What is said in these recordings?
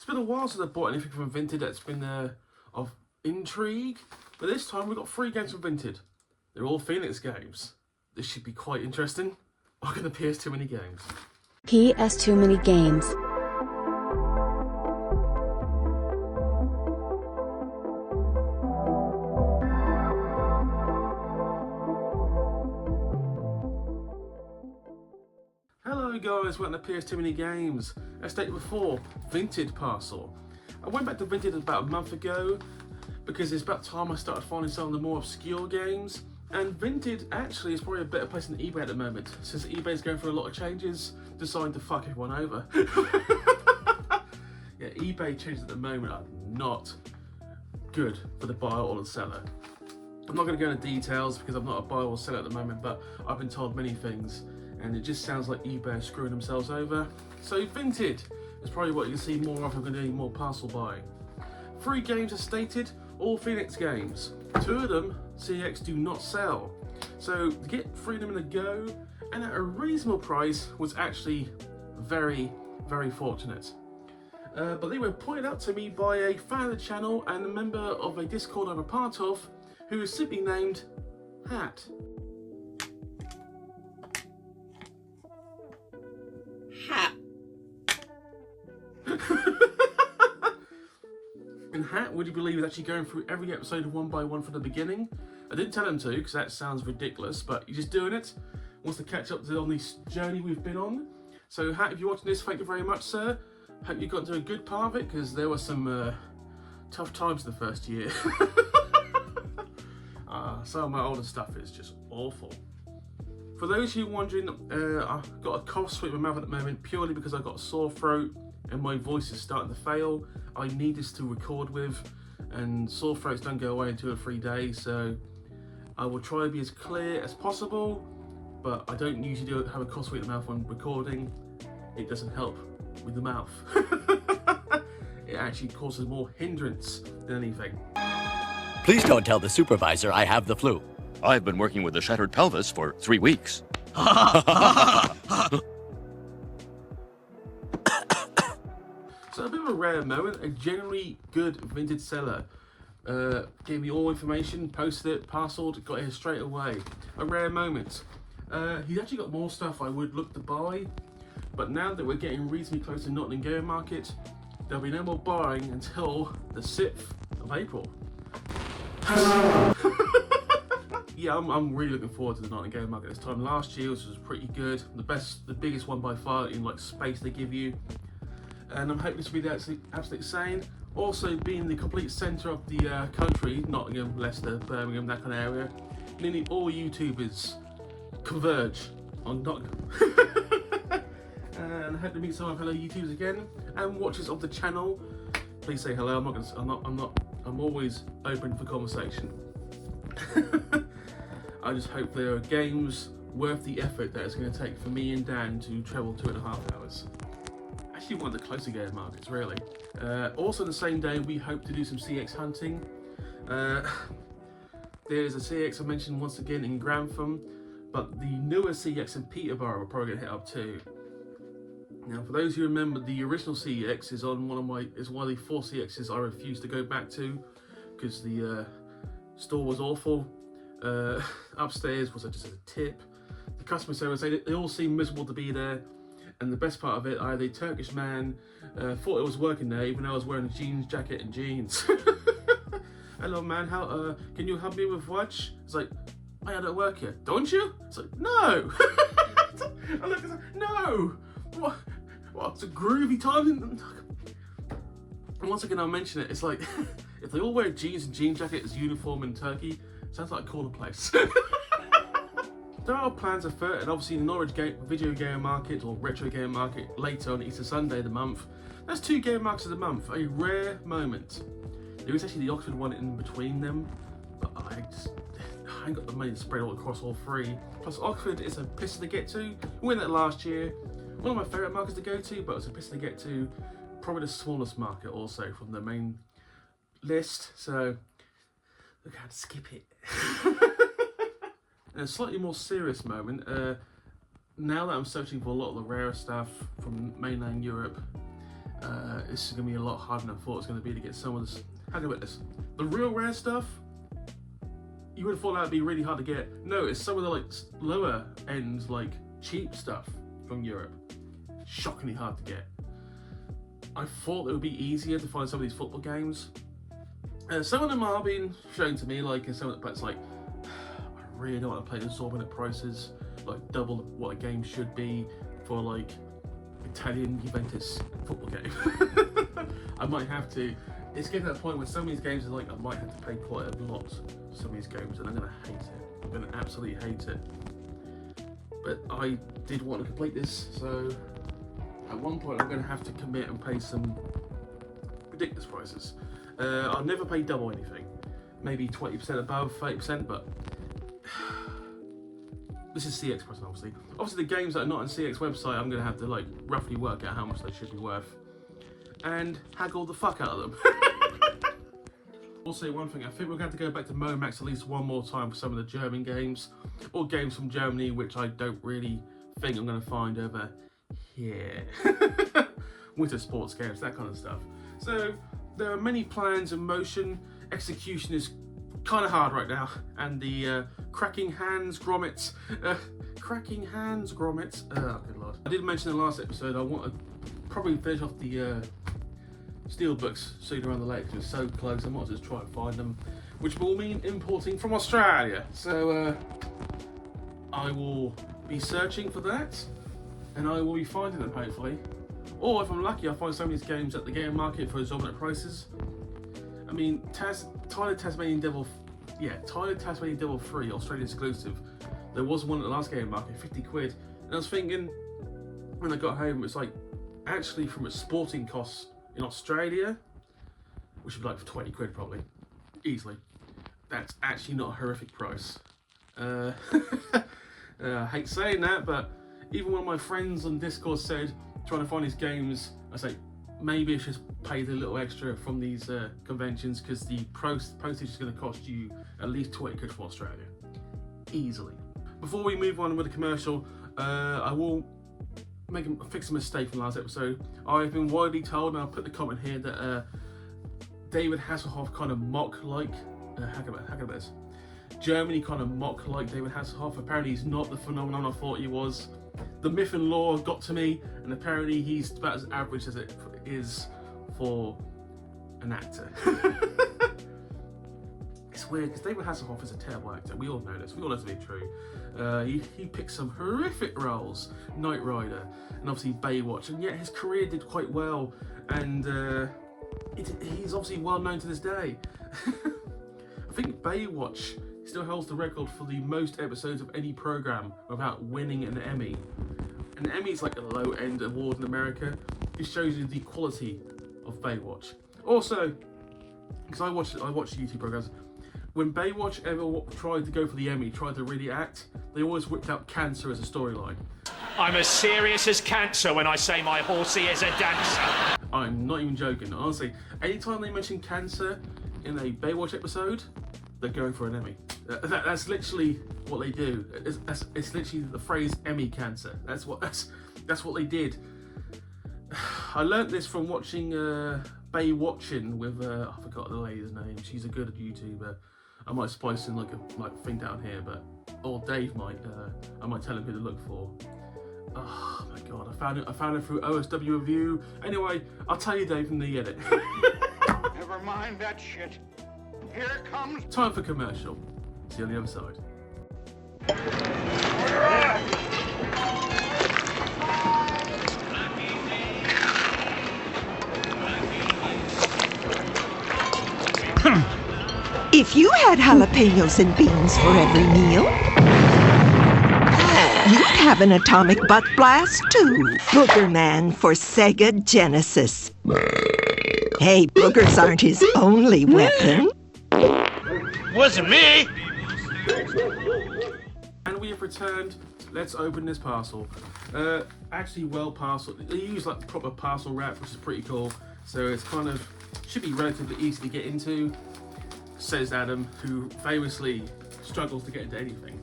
been a while since I bought anything from Vinted that's been of intrigue, but this time we've got 3 games from Vinted. They're all Phoenix games. This should be quite interesting. I'm going to PS Too Many Games. PS Too Many Games. Hello guys, welcome to PS Too Many Games. As stated before, Vinted parcel. I went back to Vinted about a month ago because it's about time I started finding some of the more obscure games. And Vinted actually is probably a better place than eBay at the moment, since eBay's going through a lot of changes, deciding to fuck everyone over. Yeah, eBay changes at the moment are not good for the buyer or the seller. I'm not going to go into details because I'm not a buyer or seller at the moment, but I've been told many things, and it just sounds like eBay is screwing themselves over. So Vinted is probably what you'll see more of if we're doing more parcel buying. 3 games are stated, all Phoenix games. 2 of them, CEX, do not sell. So to get 3 of them in a go, and at a reasonable price, was actually very, very fortunate. But they were pointed out to me by a fan of the channel and a member of a Discord I'm a part of, who is simply named Hat. Hat. And Hat, would you believe, is actually going through every episode one by one from the beginning. I didn't tell him to, because that sounds ridiculous, but he's just doing it. Wants to catch up on this journey we've been on. So Hat, if you're watching this, thank you very much, sir. Hope you got to a good part of it, because there were some tough times in the first year. Some of my older stuff is just awful. For those of you wondering, I've got a cough sweet in my mouth at the moment, purely because I've got a sore throat and my voice is starting to fail. I need this to record with, and sore throats don't go away in 2 or 3 days, so I will try to be as clear as possible, but I don't usually have a cough sweet in the mouth when recording. It doesn't help with the mouth. It actually causes more hindrance than anything. Please don't tell the supervisor I have the flu. I've been working with a shattered pelvis for 3 weeks. So a bit of a rare moment, a generally good Vinted seller gave me all information, posted it, parceled, got it here straight away. A rare moment. He's actually got more stuff I would look to buy, but now that we're getting reasonably close to Nottingham Game Market, there'll be no more buying until the 6th of April. Yeah, I'm really looking forward to the Nottingham Game Market this time. Last year was pretty good, the biggest one by far in like space they give you, and I'm hoping this will be the absolute same. Also, being the complete centre of the country, Nottingham, Leicester, Birmingham, that kind of area, nearly all YouTubers converge on Nottingham. And I hope to meet some of my fellow YouTubers again and watchers of the channel. Please say hello. I'm always open for conversation. I just hope there are games worth the effort that it's going to take for me and Dan to travel 2.5 hours. Actually, one of the closer game markets, really. Also, on the same day, we hope to do some CEX hunting. There's a CEX I mentioned once again in Grantham, but the newer CEX in Peterborough will probably get hit up too. Now, for those who remember, the original CEX is on one of the 4 CEXs I refused to go back to because the store was awful. Upstairs was just a tip. The customer service, they all seemed miserable to be there. And the best part of it, I had a Turkish man thought I was working there, even though I was wearing a jeans jacket and jeans. Hello man, how can you help me with watch? It's like, I don't work here. Don't you? It's like, no. I look, it's like, no. What? It's a groovy time. And once again, I'll mention it. It's like, if they all wear jeans and jean jacket as uniform in Turkey, sounds like a corner place. There are plans afoot, and obviously the Norwich video game market or retro game market later on Easter Sunday of the month. That's 2 game markets of the month, a rare moment. There is actually the Oxford one in between them, but I ain't got the money to spread all across all 3. Plus Oxford is a piss to get to. We went there last year. One of my favourite markets to go to, but it's a piss to get to. Probably the smallest market also from the main list, so look how to skip it. And a slightly more serious moment, now that I'm searching for a lot of the rarer stuff from mainland Europe, This is going to be a lot harder than I thought it was going to be to get some of this. How do I put this? The real rare stuff, you would have thought that would be really hard to get. No, it's some of the like lower end, like cheap stuff from Europe. Shockingly hard to get. I thought it would be easier to find some of these football games. Some of them are being shown to me, like in some of the places, like I really don't want to play exorbitant prices, like double what a game should be for like Italian Juventus football game. I might have to. It's getting to that point where some of these games are like I might have to pay quite a lot for some of these games, and I'm gonna hate it. I'm gonna absolutely hate it. But I did want to complete this, so at one point I'm gonna have to commit and pay some ridiculous prices. I'll never pay double anything. Maybe 20% above, 30%, but this is CEX price, obviously. Obviously, the games that are not on CEX website, I'm gonna have to like roughly work out how much they should be worth and haggle the fuck out of them. I'll say one thing, I think we're going to have to go back to Momax at least one more time for some of the German games, or games from Germany, which I don't really think I'm going to find over here. Winter sports games, that kind of stuff. So there are many plans in motion. Execution is kind of hard right now, and the cracking hands grommets. Oh, good lord. I did mention in the last episode I want to probably finish off the steelbooks sooner around the lake because it's so close. I might as well just try and find them, which will mean importing from Australia. So I will be searching for that, and I will be finding them hopefully. Or if I'm lucky, I'll find some of these games at the game market for exorbitant prices. I mean, Tyler Tasmanian Devil 3, Australian exclusive. There was one at the last game market, 50 quid. And I was thinking, when I got home, it's like, actually from its sporting costs in Australia, which would be like for 20 quid probably, easily. That's actually not a horrific price. I hate saying that, but even one of my friends on Discord said, trying to find these games, I say, maybe I should pay the little extra from these conventions because the postage is going to cost you at least 20 quid from Australia. Easily. Before we move on with the commercial, I will fix a mistake from last episode. I've been widely told, and I'll put the comment here, that David Hasselhoff kind of mock-like, Germany kind of mock-like David Hasselhoff. Apparently he's not the phenomenon I thought he was. The myth and lore got to me, and apparently he's about as average as it is for an actor. It's weird because David Hasselhoff is a terrible actor. We all know this. We all know this to be true. He picked some horrific roles, Knight Rider, and obviously Baywatch, and yet his career did quite well, and he's obviously well known to this day. I think Baywatch still holds the record for the most episodes of any program without winning an Emmy. An Emmy is like a low-end award in America. It shows you the quality of Baywatch. Also, because I watch YouTube programs, when Baywatch ever tried to go for the Emmy, tried to really act, they always whipped out cancer as a storyline. I'm as serious as cancer when I say my horsey is a dancer. I'm not even joking. Honestly, anytime they mention cancer in a Baywatch episode, they're going for an Emmy. That's literally what they do. It's literally the phrase Emmy cancer. That's what they did. I learnt this from watching Baywatching with I forgot the lady's name. She's a good YouTuber. I might spice in like a thing down here, or Dave might. I might tell him who to look for. Oh my god, I found it through OSW Review. Anyway, I'll tell you, Dave, in the edit. Never mind that shit. Here comes time for commercial. See you on the other side. If you had jalapenos and beans for every meal, you'd have an atomic butt blast too. Booger Man for Sega Genesis. Hey, boogers aren't his only weapon. Wasn't me! And we have returned. Let's open this parcel. Actually, well parcel. They use like proper parcel wrap, which is pretty cool. So it's kind of should be relatively easy to get into. Says Adam, who famously struggles to get into anything.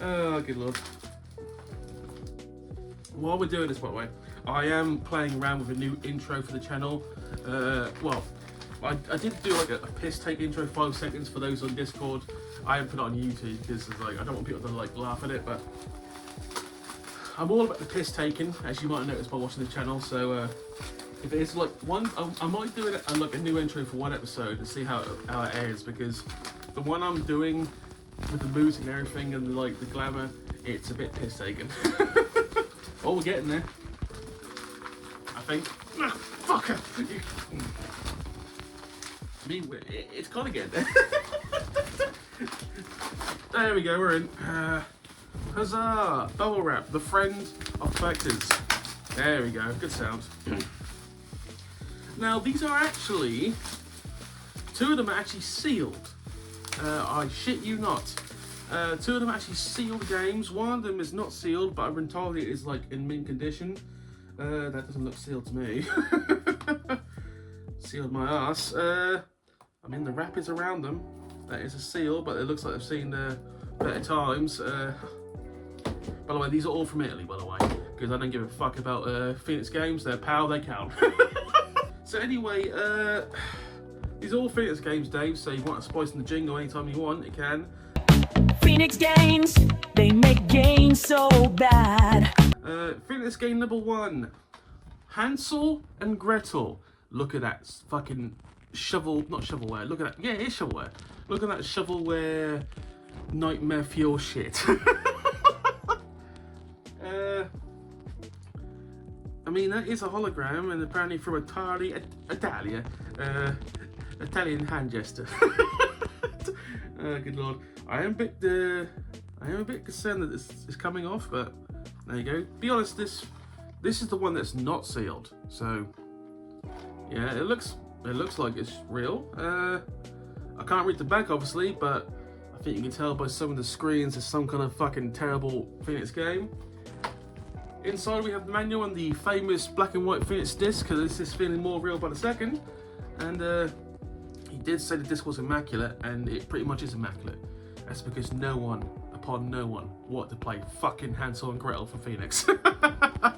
Oh, good lord. While we're doing this, by the way, I am playing around with a new intro for the channel. Well, I did do like a piss take intro, 5 seconds for those on Discord. I haven't put it on YouTube because like I don't want people to like laugh at it, but I'm all about the piss taking, as you might have noticed by watching the channel. So if it's like one, I might do it like a new intro for one episode and see how it airs, because the one I'm doing with the music and everything and like the glamour, it's a bit piss taken. Oh, we're getting there, I think. Ah, fucker! I mean, it's kind of getting there. There we go, we're in. Huzzah! Bubble wrap, the friend of collectors. There we go, good sound. Now, these are actually, 2 of them are actually sealed. I shit you not. 2 of them are actually sealed games. One of them is not sealed, but I've been told it is like in mint condition. That doesn't look sealed to me. Sealed my ass. I mean, the wrap is around them. That is a seal, but it looks like I've seen better times. By the way, these are all from Italy, by the way, because I don't give a fuck about Phoenix Games. They're pal, they count. So anyway, these are all Phoenix Games, Dave, so you want to spice in the jingle anytime you want, you can. Phoenix Games, they make games so bad. Phoenix game number 1, Hansel and Gretel. Look at that fucking not shovelware, look at that, yeah, it is shovelware. Look at that shovelware nightmare fuel shit. I mean, that is a hologram, and apparently from Italian hand gesture. Good lord, I am a bit concerned that this is coming off, but there you go. Be honest, this is the one that's not sealed, so yeah, it looks like it's real. I can't read the back, obviously, but I think you can tell by some of the screens it's some kind of fucking terrible Phoenix game. Inside we have the manual and the famous black and white Phoenix disc, because this is feeling more real by the second. And he did say the disc was immaculate, and it pretty much is immaculate. That's because no one wanted to play fucking Hansel and Gretel for Phoenix. But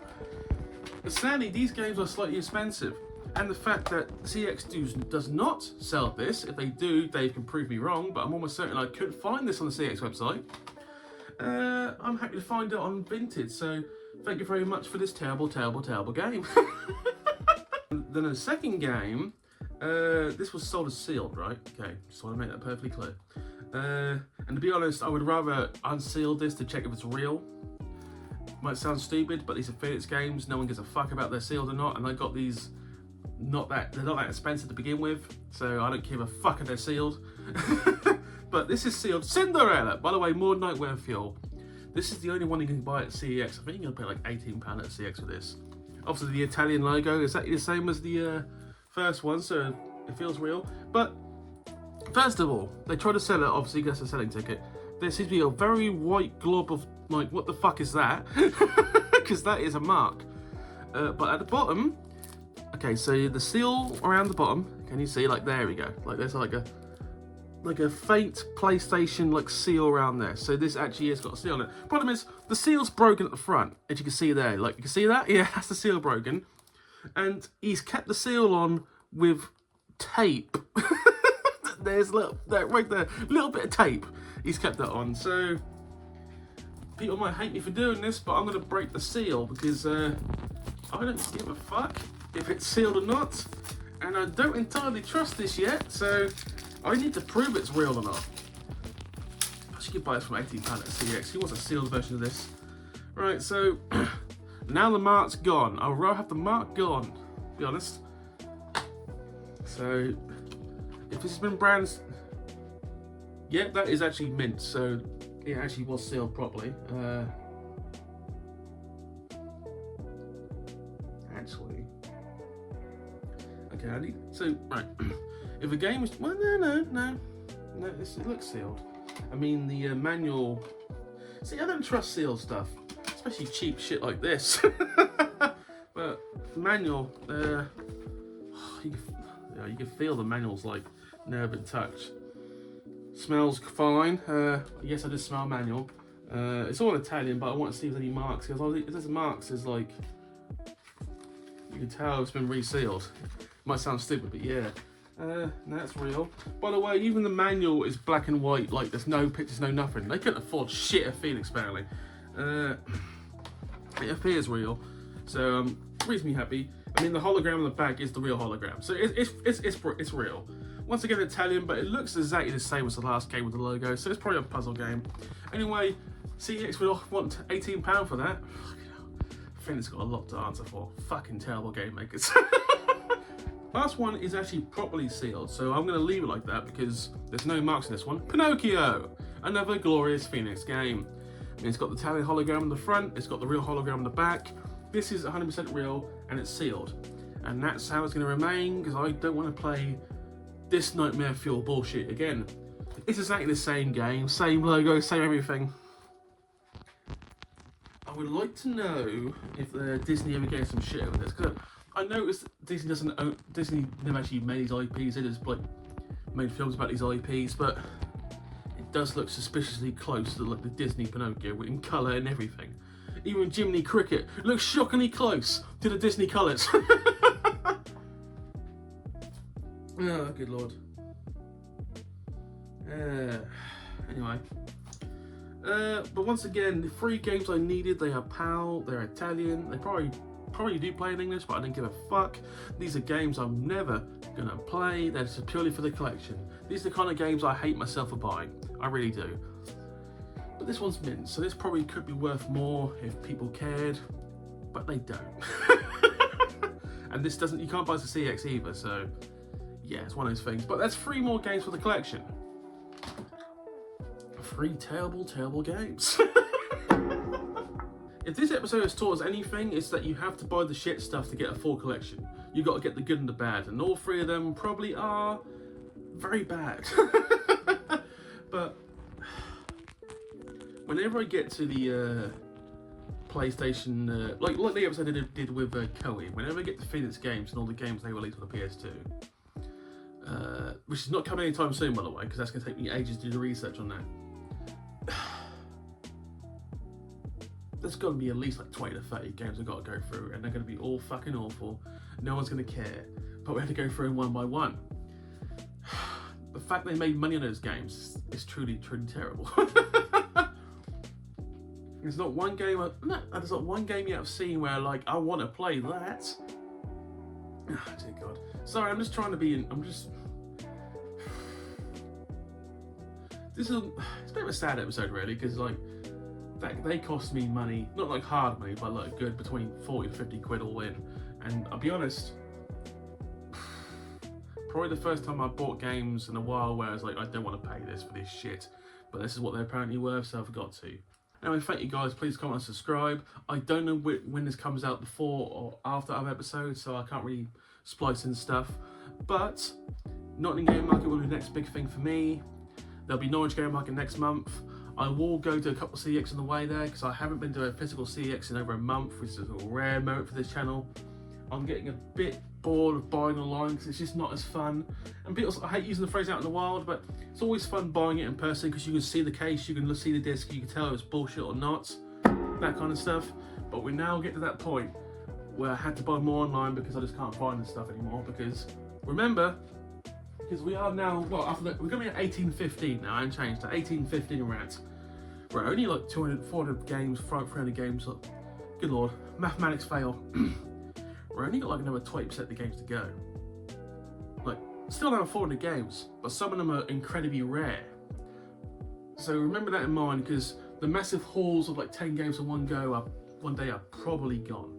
sadly, these games are slightly expensive. And the fact that CEX does not sell this, if they do, Dave can prove me wrong, but I'm almost certain I couldn't find this on the CEX website. I'm happy to find it on Vinted, so thank you very much for this terrible, terrible, terrible game. Then the second game, this was sold as sealed, right? Okay, just want to make that perfectly clear. And to be honest, I would rather unseal this to check if it's real. Might sound stupid, but these are Phoenix games. No one gives a fuck about they're sealed or not, and I got these. They're not that expensive to begin with, so I don't give a fuck if they're sealed. But this is sealed. Cinderella! By the way, more nightwear fuel. This is the only one you can buy at CEX. I think you're gonna pay like £18 at CEX for this. Obviously the Italian logo is exactly the same as the first one, so it feels real. But first of all, they try to sell it, obviously that's a selling ticket. There seems to be a very white glob of like, what the fuck is that? Because that is a mark. But at the bottom, okay, so the seal around the bottom, can you see, like, there we go, like there's like a faint PlayStation like seal around there. So this actually has got a seal on it. Problem is, the seal's broken at the front, as you can see there. Like, you can see that? Yeah, that's the seal broken. And he's kept the seal on with tape. There's right there, a little bit of tape. He's kept that on. So people might hate me for doing this, but I'm gonna break the seal because I don't give a fuck if it's sealed or not, and I don't entirely trust this yet, so I need to prove it's real or not. I should buy this from £18 at CEX. He wants a sealed version of this. Right, so now the mark's gone. I'd rather have the mark gone, to be honest. So if this has been branded, yeah, that is actually mint, so it actually was sealed properly. Actually, okay, I need, so right. If a game is, well, no, it looks sealed. I mean, the manual. See, I don't trust sealed stuff, especially cheap shit like this. But the manual, you can feel the manual's like never been touched. Smells fine. Yes, I did smell manual. It's all Italian, but I want to see if there's any marks, because if there's marks, there's like You can tell it's been resealed. Might sound stupid, but yeah. That's real. By the way, even the manual is black and white, like there's no pictures, no nothing. They couldn't afford shit at Phoenix, apparently. It appears real, so makes me happy. I mean, the hologram on the back is the real hologram, so it's real. Once again, Italian, but it looks exactly the same as the last game with the logo, so it's probably a puzzle game. Anyway, CEX would want £18 for that. I think it's got a lot to answer for. Fucking terrible game makers. Last one is actually properly sealed, so I'm going to leave it like that because there's no marks in this one. Pinocchio! Another glorious Phoenix game. I mean, it's got the Italian hologram on the front, it's got the real hologram on the back. This is 100% real, and it's sealed. And that's how it's going to remain, because I don't want to play this nightmare fuel bullshit again. It's exactly the same game, same logo, same everything. I would like to know if Disney ever gave some shit over this, because I noticed Disney never actually made these IPs. They just like made films about these IPs, but it does look suspiciously close to like the Disney Pinocchio in colour and everything. Even Jiminy Cricket looks shockingly close to the Disney colours. Oh, good lord. Anyway. But once again, the 3 games I needed, they are PAL, they're Italian, they probably do play in English, but I don't give a fuck. These are games I'm never gonna play, they're just purely for the collection. These are the kind of games I hate myself for buying, I really do. But this one's mint, so this probably could be worth more if people cared, but they don't. And this doesn't, you can't buy the CEX either, so yeah, it's one of those things. But that's 3 more games for the collection. 3 terrible, terrible games. If this episode has taught us anything, it's that you have to buy the shit stuff to get a full collection. You got to get the good and the bad, and all 3 of them probably are very bad. But whenever I get to the PlayStation, like the episode I did with Koei, whenever I get to Vinted Games and all the games they released for the PS2, which is not coming anytime soon, by the way, because that's going to take me ages to do the research on that. There's got to be at least like 20 to 30 games I've got to go through, and they're going to be all fucking awful. No one's going to care, but we have to go through them one by one. The fact they made money on those games is truly, truly terrible. There's not one game. There's not one game yet I've seen where like I want to play that. Oh, dear God. Sorry, I'm just trying to be. It's a bit of a sad episode, really, because like they cost me money, not like hard money, but like good between 40 to 50 quid all in. And I'll be honest, probably the first time I bought games in a while where I was like, I don't want to pay this for this shit, but this is what they're apparently worth, so I've got to. Anyway, thank you guys. Please comment and subscribe. I don't know when this comes out, before or after other episodes, so I can't really splice in stuff. But Nottingham Game Market will be the next big thing for me. There'll be Norwich Game Market next month. I will go to a couple of CEX on the way there, because I haven't been to a physical CEX in over a month, which is a rare moment for this channel. I'm getting a bit bored of buying online because it's just not as fun. And people, I hate using the phrase out in the wild, but it's always fun buying it in person because you can see the case, you can see the disc, you can tell if it's bullshit or not, that kind of stuff. But we now get to that point where I had to buy more online because I just can't find the stuff anymore. Because remember, because we are now, well, we're going to be at 1815 now. I haven't changed to 1815 we're at. We're only like 200, 400 games, 300 games. Look, good lord, mathematics fail. We're only got like another 20% of the games to go. Like, still have 400 games, but some of them are incredibly rare. So remember that in mind, because the massive hauls of like 10 games in one go one day are probably gone.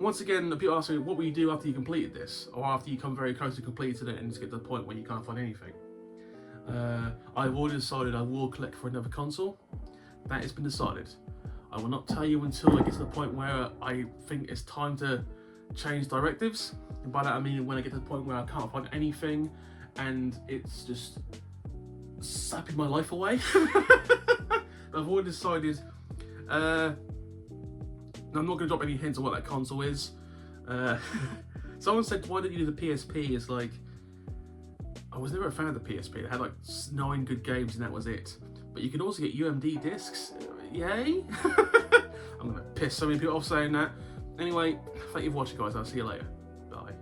Once again, people ask me, what will you do after you completed this? Or after you come very close to completing it and just get to the point where you can't find anything? I've already decided I will collect for another console. That has been decided. I will not tell you until I get to the point where I think it's time to change directives. And by that I mean when I get to the point where I can't find anything and it's just sapping my life away. I've already decided, I'm not going to drop any hints on what that console is. Someone said, why didn't you do the PSP? It's like, I was never a fan of the PSP. It had like 9 good games and that was it. But you can also get UMD discs. Yay! I'm gonna piss so many people off saying that. Anyway, thank you for watching, guys. I'll see you later. Bye.